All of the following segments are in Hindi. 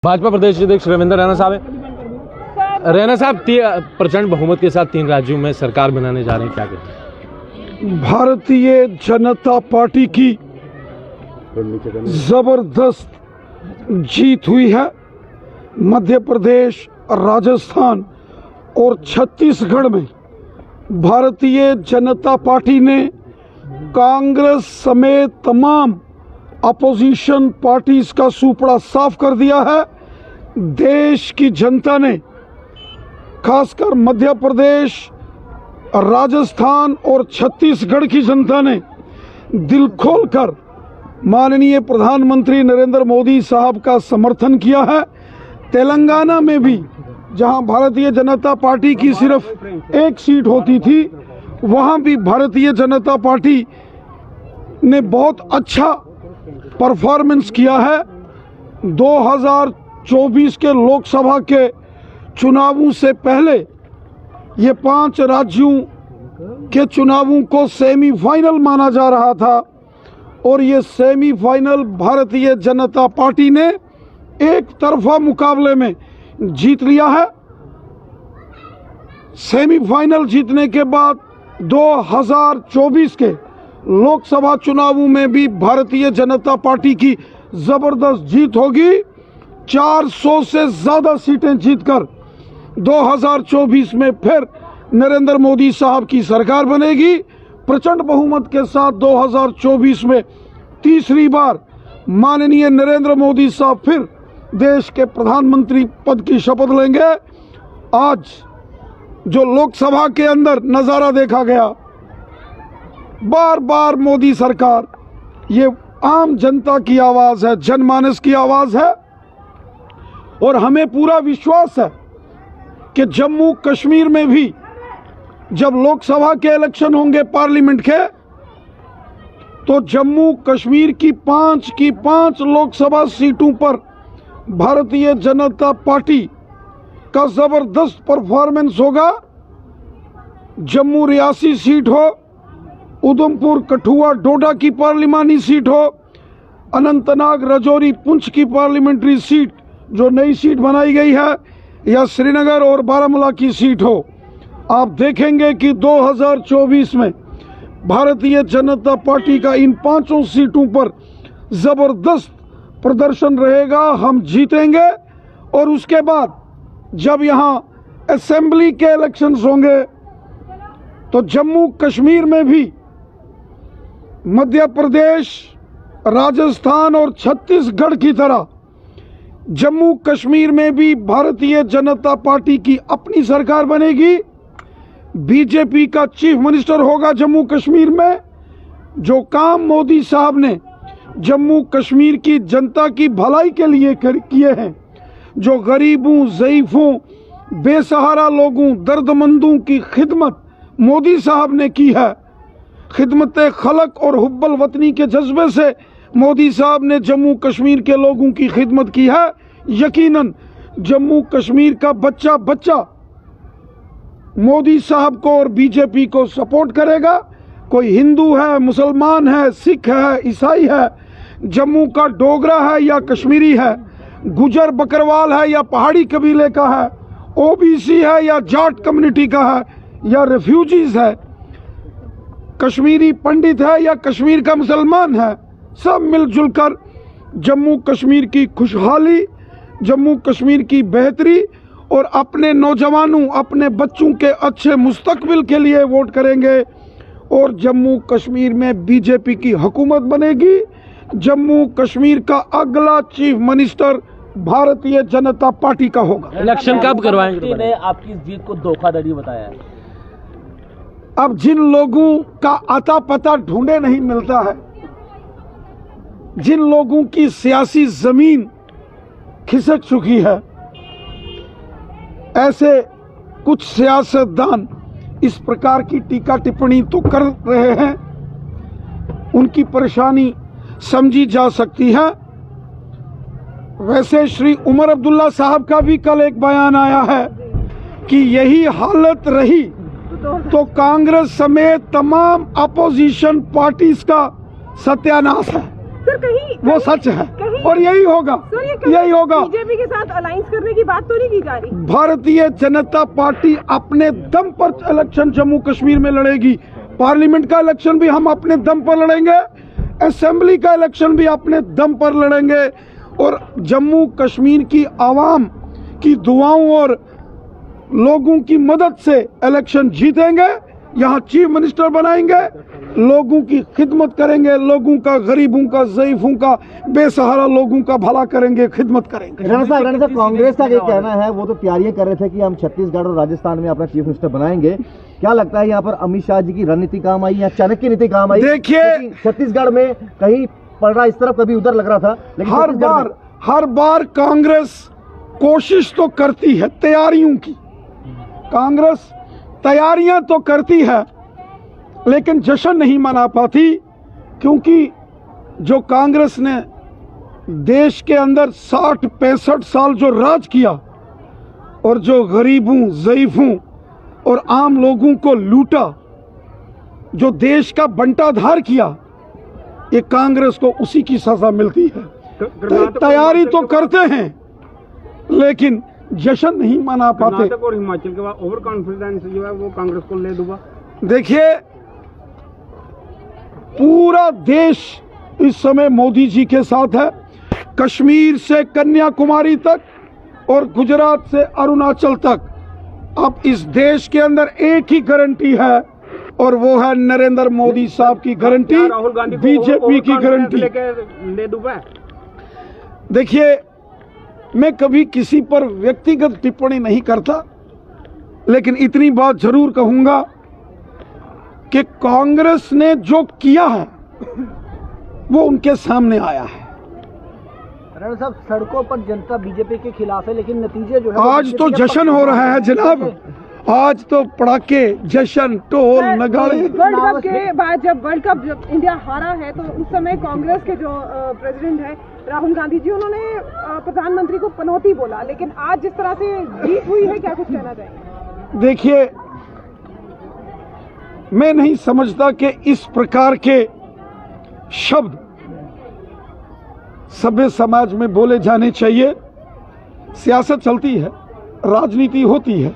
भाजपा प्रदेश अध्यक्ष रविंद्र रैना साहब प्रचंड बहुमत के साथ 3 राज्यों में सरकार बनाने जा रहे हैं, क्या कहते हैं? भारतीय जनता पार्टी की जबरदस्त जीत हुई है। मध्य प्रदेश, राजस्थान और छत्तीसगढ़ में भारतीय जनता पार्टी ने कांग्रेस समेत तमाम अपोजिशन पार्टीज का सुपड़ा साफ कर दिया है। देश की जनता ने, खासकर मध्य प्रदेश, राजस्थान और छत्तीसगढ़ की जनता ने दिल खोलकर माननीय प्रधानमंत्री नरेंद्र मोदी साहब का समर्थन किया है। तेलंगाना में भी, जहां भारतीय जनता पार्टी की सिर्फ 1 सीट होती थी, वहां भी भारतीय जनता पार्टी ने बहुत अच्छा परफॉर्मेंस किया है। 2024 के लोकसभा के चुनावों से पहले ये 5 राज्यों के चुनावों को सेमीफाइनल माना जा रहा था और ये सेमीफाइनल भारतीय जनता पार्टी ने एक तरफा मुकाबले में जीत लिया है। सेमीफाइनल जीतने के बाद 2024 के लोकसभा चुनावों में भी भारतीय जनता पार्टी की जबरदस्त जीत होगी। 400 से ज्यादा सीटें जीतकर 2024 में फिर नरेंद्र मोदी साहब की सरकार बनेगी। प्रचंड बहुमत के साथ 2024 में तीसरी बार माननीय नरेंद्र मोदी साहब फिर देश के प्रधानमंत्री पद की शपथ लेंगे। आज जो लोकसभा के अंदर नजारा देखा गया, बार बार मोदी सरकार, ये आम जनता की आवाज है, जनमानस की आवाज है और हमें पूरा विश्वास है कि जम्मू कश्मीर में भी जब लोकसभा के इलेक्शन होंगे पार्लियामेंट के, तो जम्मू कश्मीर की 5 लोकसभा सीटों पर भारतीय जनता पार्टी का जबरदस्त परफॉर्मेंस होगा। जम्मू रियासी सीट हो, उधमपुर, कठुआ, डोडा की पार्लिमानी सीट हो, अनंतनाग, राजौरी, पुंछ की पार्लियामेंट्री सीट जो नई सीट बनाई गई है, या श्रीनगर और बारामूला की सीट हो, आप देखेंगे कि 2024 में भारतीय जनता पार्टी का इन 5 सीटों पर जबरदस्त प्रदर्शन रहेगा। हम जीतेंगे और उसके बाद जब यहां असेंबली के इलेक्शंस होंगे तो जम्मू कश्मीर में भी मध्य प्रदेश, राजस्थान और छत्तीसगढ़ की तरह जम्मू कश्मीर में भी भारतीय जनता पार्टी की अपनी सरकार बनेगी। बीजेपी का चीफ मिनिस्टर होगा जम्मू कश्मीर में। जो काम मोदी साहब ने जम्मू कश्मीर की जनता की भलाई के लिए किए हैं, जो गरीबों, ज़ईफ़ों, बेसहारा लोगों, दर्दमंदों की खिदमत मोदी साहब ने की है, खिदमत खलक और हुब्बल वतनी के जज्बे से मोदी साहब ने जम्मू कश्मीर के लोगों की खिदमत की है। यकीनन जम्मू कश्मीर का बच्चा बच्चा मोदी साहब को और बीजेपी को सपोर्ट करेगा। कोई हिंदू है, मुसलमान है, सिख है, ईसाई है, जम्मू का डोगरा है या कश्मीरी है, गुजर बकरवाल है या पहाड़ी कबीले का है, ओबीसी है या जाट कम्युनिटी का है या रेफ्यूजीज है, कश्मीरी पंडित है या कश्मीर का मुसलमान है, सब मिलजुल कर जम्मू कश्मीर की खुशहाली, जम्मू कश्मीर की बेहतरी और अपने नौजवानों, अपने बच्चों के अच्छे मुस्तकबिल के लिए वोट करेंगे और जम्मू कश्मीर में बीजेपी की हुकूमत बनेगी। जम्मू कश्मीर का अगला chief minister Bharatiya Janata party का होगा। इलेक्शन कब करवाएंगे? ने आपकी जीत को धोखाधड़ी बताया है। अब जिन लोगों का आता पता ढूंढे नहीं मिलता है, जिन लोगों की सियासी जमीन खिसक चुकी है, ऐसे कुछ सियासतदान इस प्रकार की टीका टिप्पणी तो कर रहे हैं, उनकी परेशानी समझी जा सकती है। वैसे श्री उमर अब्दुल्ला साहब का भी कल एक बयान आया है कि यही हालत रही तो कांग्रेस समेत तमाम अपोजिशन पार्टीज का सत्यानाश है। सर कहीं वो सच है और यही होगा, यही होगा। बीजेपी के साथ अलायंस करने की बात तो नहीं की जा रही? भारतीय जनता पार्टी अपने दम पर इलेक्शन जम्मू कश्मीर में लड़ेगी। पार्लियामेंट का इलेक्शन भी हम अपने दम पर लड़ेंगे, असेंबली का इलेक्शन भी अपने दम पर लड़ेंगे और जम्मू कश्मीर की आवाम की दुआओं और लोगों की मदद से इलेक्शन जीतेंगे। यहाँ चीफ मिनिस्टर बनाएंगे, लोगों की खिदमत करेंगे, लोगों का, गरीबों का, ज़ईफों का, बेसहारा लोगों का भला करेंगे, खिदमत करेंगे। राणा साहब कांग्रेस का ये कहना है, वो तो तैयारियां कर रहे थे कि हम छत्तीसगढ़ और राजस्थान में अपना चीफ मिनिस्टर बनाएंगे। क्या लगता है यहाँ पर अमित शाह जी की रणनीति काम आई या चाणक्य नीति काम आई? देखिए, छत्तीसगढ़ में कहीं पड़ रहा इस तरफ, कभी उधर लग रहा था, लेकिन हर बार कांग्रेस कोशिश तो करती है, तैयारियों की कांग्रेस तैयारियां तो करती है लेकिन जश्न नहीं मना पाती, क्योंकि जो कांग्रेस ने देश के अंदर 60-65 साल जो राज किया और जो गरीबों, ज़ईफों और आम लोगों को लूटा, जो देश का बंटाधार किया, ये कांग्रेस को उसी की सजा मिलती है। तैयारी तो करते हैं लेकिन जश्न नहीं मना पाते। कर्नाटक और हिमाचल के बाद ओवर कॉन्फिडेंस जो है वो कांग्रेस को ले दूंगा। देखिए, पूरा देश इस समय मोदी जी के साथ है, कश्मीर से कन्याकुमारी तक और गुजरात से अरुणाचल तक। अब इस देश के अंदर एक ही गारंटी है और वो है नरेंद्र मोदी साहब की गारंटी, बीजेपी की गारंटी। ले दूंगा। देखिए, मैं कभी किसी पर व्यक्तिगत टिप्पणी नहीं करता, लेकिन इतनी बात जरूर कहूंगा कि कांग्रेस ने जो किया है वो उनके सामने आया है। राणा साहब, सड़कों पर जनता बीजेपी के खिलाफ है, लेकिन नतीजे जो है आज तो जश्न हो रहा है जनाब, आज तो पटाखे, जश्न, ढोल, नगाड़े। वर्ल्ड कप के बाद जब इंडिया हारा है तो उस समय कांग्रेस के जो प्रेसिडेंट है राहुल गांधी जी, उन्होंने प्रधानमंत्री को पनौती बोला, लेकिन आज जिस तरह से जीत हुई है, क्या कुछ कहना चाहेंगे? देखिए, मैं नहीं समझता कि इस प्रकार के शब्द सभ्य समाज में बोले जाने चाहिए। सियासत चलती है, राजनीति होती है,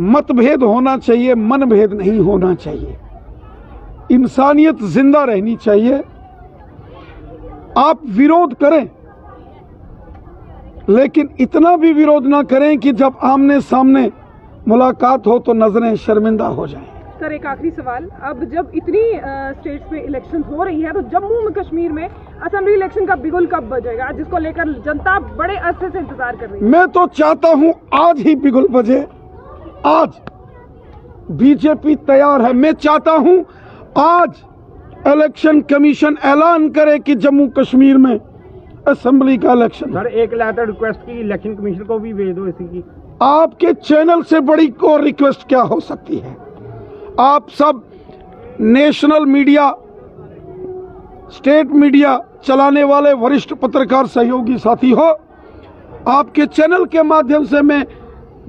मतभेद होना चाहिए, मनभेद नहीं होना चाहिए, इंसानियत जिंदा रहनी चाहिए। आप विरोध करें लेकिन इतना भी विरोध ना करें कि जब आमने सामने मुलाकात हो तो नजरें शर्मिंदा हो जाएं। सर, एक आखिरी सवाल, अब जब इतनी स्टेट्स में इलेक्शन हो रही है तो जम्मू में, कश्मीर में असेंबली इलेक्शन का बिगुल कब बजेगा, जिसको लेकर जनता बड़े अरसे से इंतजार कर रही है? मैं तो चाहता हूं आज ही बिगुल बजे। आज बीजेपी तैयार है। मैं चाहता हूं आज इलेक्शन कमीशन ऐलान करे कि जम्मू कश्मीर में असेंबली का इलेक्शन। सर, एक लेटर रिक्वेस्ट की इलेक्शन कमीशन को भी भेज दो इसी की। आपके चैनल से बड़ी को रिक्वेस्ट क्या हो सकती है? आप सब नेशनल मीडिया, स्टेट मीडिया चलाने वाले वरिष्ठ पत्रकार सहयोगी साथी हो, आपके चैनल के माध्यम से मैं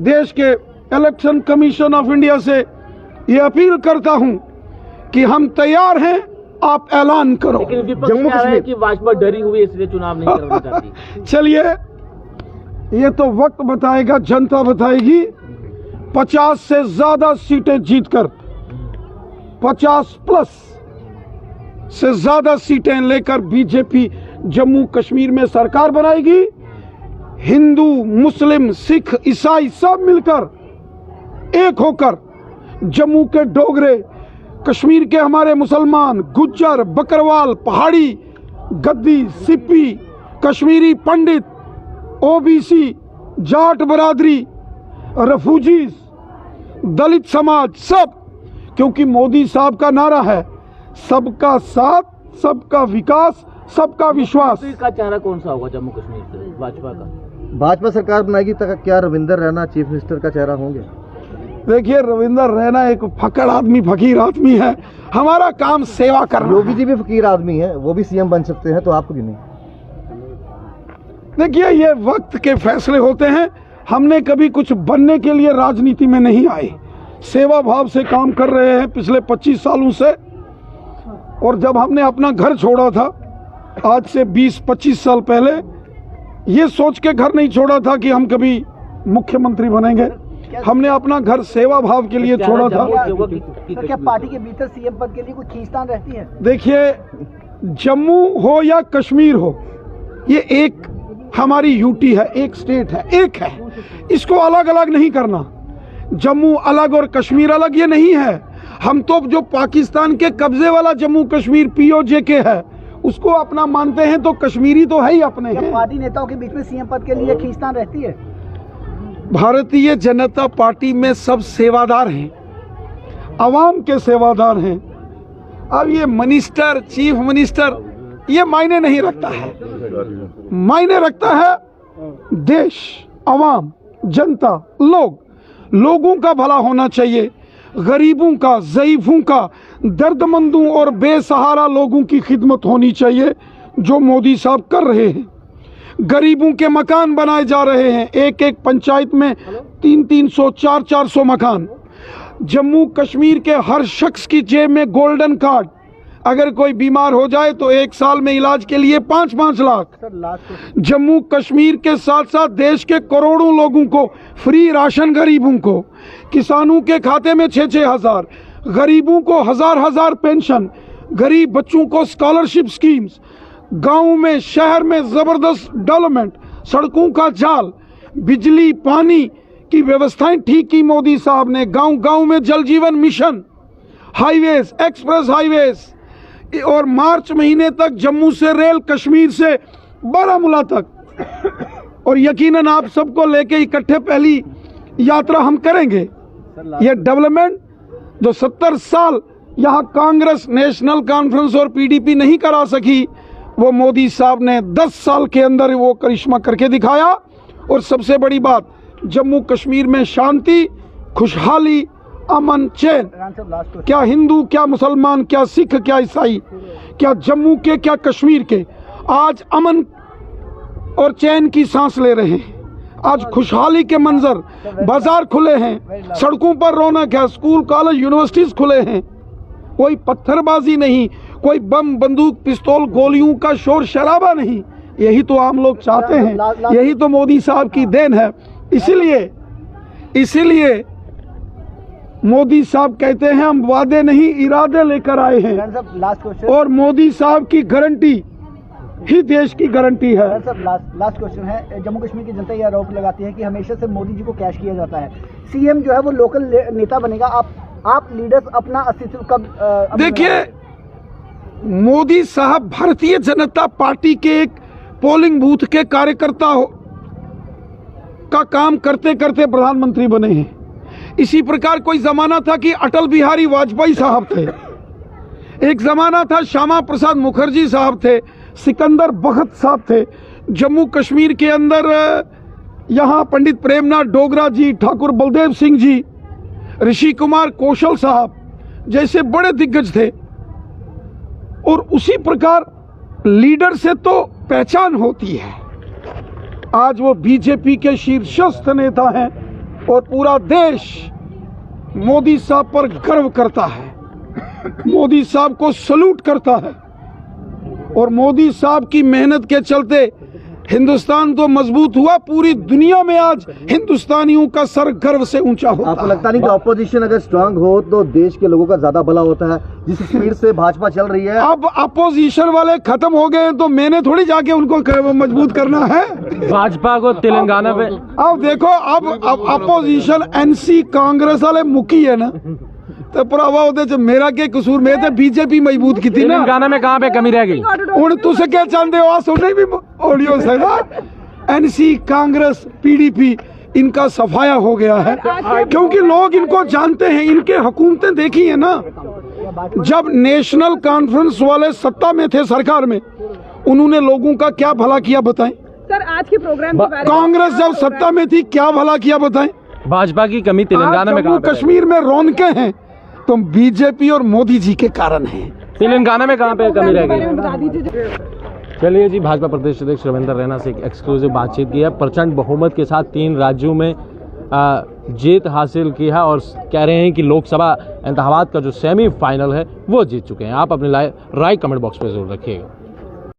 देश के इलेक्शन कमीशन ऑफ इंडिया से ये अपील करता हूं कि हम तैयार हैं, आप ऐलान करो। लेकिन विपक्ष कह रहा है कि भाजपा डरी हुई है इसलिए चुनाव नहीं करवाना चाहती। चलिए, ये तो वक्त बताएगा, जनता बताएगी। 50 से ज्यादा सीटें जीतकर 50+ से ज्यादा सीटें लेकर बीजेपी जम्मू कश्मीर में सरकार बनाएगी। हिंदू, मुस्लिम, सिख, ईसाई सब मिलकर एक होकर जम्मू के डोगरे, कश्मीर के हमारे मुसलमान, गुज्जर, बकरवाल, पहाड़ी, गद्दी, सिप्पी, कश्मीरी पंडित, ओबीसी, जाट बरादरी, रेफ्यूजीज, दलित समाज, सब, क्योंकि मोदी साहब का नारा है सबका साथ, सबका विकास, सबका विश्वास। का चेहरा कौन सा होगा जम्मू कश्मीर से? भाजपा का? भाजपा सरकार बनाएगी तो क्या रविंदर रैना चीफ मिनिस्टर का चेहरा होंगे? देखिए, रविंदर रैना एक फकड़ आदमी, फकीर आदमी है। हमारा काम सेवा करना। योगी जी भी फकीर आदमी है, वो भी सीएम बन सकते हैं, तो आपको क्यों नहीं? देखिए, ये वक्त के फैसले होते हैं। हमने कभी कुछ बनने के लिए राजनीति में नहीं आए, सेवा भाव से काम कर रहे हैं पिछले 25 सालों से। और जब हमने अपना घर छोड़ा था आज से 20-25 साल पहले ये सोच के घर नहीं छोड़ा था कि हम कभी मुख्यमंत्री बनेंगे। हमने अपना घर सेवा भाव के लिए छोड़ा था। तो क्या पार्टी के भीतर सीएम पद के लिए कोई खींचतान रहती है? देखिए, जम्मू हो या कश्मीर हो, ये एक हमारी यूटी है, एक स्टेट है, एक है। इसको अलग अलग नहीं करना। जम्मू अलग और कश्मीर अलग ये नहीं है। हम तो जो पाकिस्तान के कब्जे वाला जम्मू कश्मीर POJ के है उसको अपना मानते हैं, तो कश्मीरी तो है ही अपने हैं। पार्टी नेताओं के बीच में सीएम पद के लिए खींचतान रहती है? भारतीय जनता पार्टी में सब सेवादार हैं, आवाम के सेवादार हैं। अब ये मिनिस्टर, चीफ मिनिस्टर, ये मायने नहीं रखता है। मायने रखता है देश, आवाम, जनता, लोगों का भला होना चाहिए। गरीबों का, ज़ईफों का, दर्दमंदों और बेसहारा लोगों की खिदमत होनी चाहिए, जो मोदी साहब कर रहे हैं। गरीबों के मकान बनाए जा रहे हैं, एक एक पंचायत में 300-300, 400-400 मकान। जम्मू कश्मीर के हर शख्स की जेब में गोल्डन कार्ड। अगर कोई बीमार हो जाए तो 1 साल में इलाज के लिए 5-5 लाख। जम्मू कश्मीर के साथ साथ देश के करोड़ों लोगों को फ्री राशन, गरीबों को, किसानों के खाते में 6-6 हज़ार, गरीबों को 1000-1000 पेंशन, गरीब बच्चों को स्कॉलरशिप स्कीम्स, गाँव में, शहर में जबरदस्त डेवलपमेंट, सड़कों का जाल, बिजली, पानी की व्यवस्थाएं ठीक की मोदी साहब ने। गांव-गांव में जल जीवन मिशन, हाईवेज, एक्सप्रेस हाईवेज, और मार्च महीने तक जम्मू से रेल, कश्मीर से बारामूला तक। और यकीनन आप सबको लेके इकट्ठे पहली यात्रा हम करेंगे। ये डेवलपमेंट जो 70 साल यहाँ कांग्रेस, नेशनल कॉन्फ्रेंस और PDP नहीं करा सकी, वो मोदी साहब ने 10 साल के अंदर वो करिश्मा करके दिखाया। और सबसे बड़ी बात, जम्मू कश्मीर में शांति, खुशहाली, अमन, चैन। क्या हिंदू, क्या मुसलमान, क्या सिख, क्या ईसाई, क्या जम्मू के, क्या कश्मीर के, आज अमन और चैन की सांस ले रहे हैं। आज खुशहाली के मंजर, बाजार खुले हैं, सड़कों पर रौनक है, स्कूल, कॉलेज, यूनिवर्सिटीज खुले हैं। कोई पत्थरबाजी नहीं, कोई बम, बंदूक, पिस्तौल, गोलियों का शोर शराबा नहीं। यही तो आम लोग चाहते हैं, यही तो मोदी साहब की देन है। इसीलिए मोदी साहब कहते हैं हम वादे नहीं इरादे लेकर आए हैं, और मोदी साहब की गारंटी ही देश की गारंटी है। लास्ट क्वेश्चन है, जम्मू कश्मीर की जनता यह आरोप लगाती है कि हमेशा से मोदी जी को कैश किया जाता है। सीएम जो है वो लोकल नेता बनेगा, आप लीडर्स अपना अस्तित्व कब? देखिए, मोदी साहब भारतीय जनता पार्टी के एक पोलिंग बूथ के कार्यकर्ता का काम करते करते प्रधानमंत्री बने हैं। इसी प्रकार कोई जमाना था कि अटल बिहारी वाजपेयी साहब थे, एक जमाना था श्यामा प्रसाद मुखर्जी साहब थे, सिकंदर बख्त साहब थे। जम्मू कश्मीर के अंदर यहाँ पंडित प्रेमनाथ डोगरा जी, ठाकुर बलदेव सिंह जी, ऋषि कुमार कौशल साहब जैसे बड़े दिग्गज थे। और उसी प्रकार लीडर से तो पहचान होती है। आज वो बीजेपी के शीर्षस्थ नेता हैं और पूरा देश मोदी साहब पर गर्व करता है, मोदी साहब को सलूट करता है। और मोदी साहब की मेहनत के चलते हिंदुस्तान तो मजबूत हुआ, पूरी दुनिया में आज हिंदुस्तानियों का सर गर्व से ऊंचा होता है। आपको लगता नहीं कि ऑपोजिशन अगर स्ट्रांग हो तो देश के लोगों का ज्यादा भला होता है? जिस स्पीड से भाजपा चल रही है, अब अपोजिशन वाले खत्म हो गए तो मैंने थोड़ी जाके उनको मजबूत करना है। भाजपा को तेलंगाना पे अब देखो, अब अपोजिशन NC कांग्रेस वाले मुखी है ना, तो प्रभाव मेरा के कसूर में थे, बीजेपी मजबूत की थी ना। तेलंगाना में कहाँ पे कमी रह गई? उन तुझे क्या चाहते हो, सुनने भी ऑडियो से ना, NC कांग्रेस PDP इनका सफाया हो गया है, क्योंकि लोग इनको जानते हैं। इनके हुकूमतें देखी है ना, जब नेशनल कॉन्फ्रेंस वाले सत्ता में थे, सरकार में, उन्होंने लोगों का क्या भला किया बताएं? सर, आज के प्रोग्राम के बारे में, कांग्रेस जब सत्ता में थी क्या भला किया बताएं? भाजपा की कमी तेलंगाना में कहाँ पे? कश्मीर में रौनकें हैं तो बीजेपी और मोदी जी के कारण है। तेलंगाना में कहाँ पे कमी रह गई? बता दीजिए। चलिए जी, भाजपा प्रदेश अध्यक्ष रविंद्र रैना से एक एक्सक्लूसिव बातचीत की है। प्रचंड बहुमत के साथ 3 राज्यों में जीत हासिल की है और कह रहे हैं कि लोकसभा इंतखाबात का जो सेमीफाइनल है वो जीत चुके हैं। आप अपनी राय कमेंट बॉक्स में जरूर रखिएगा।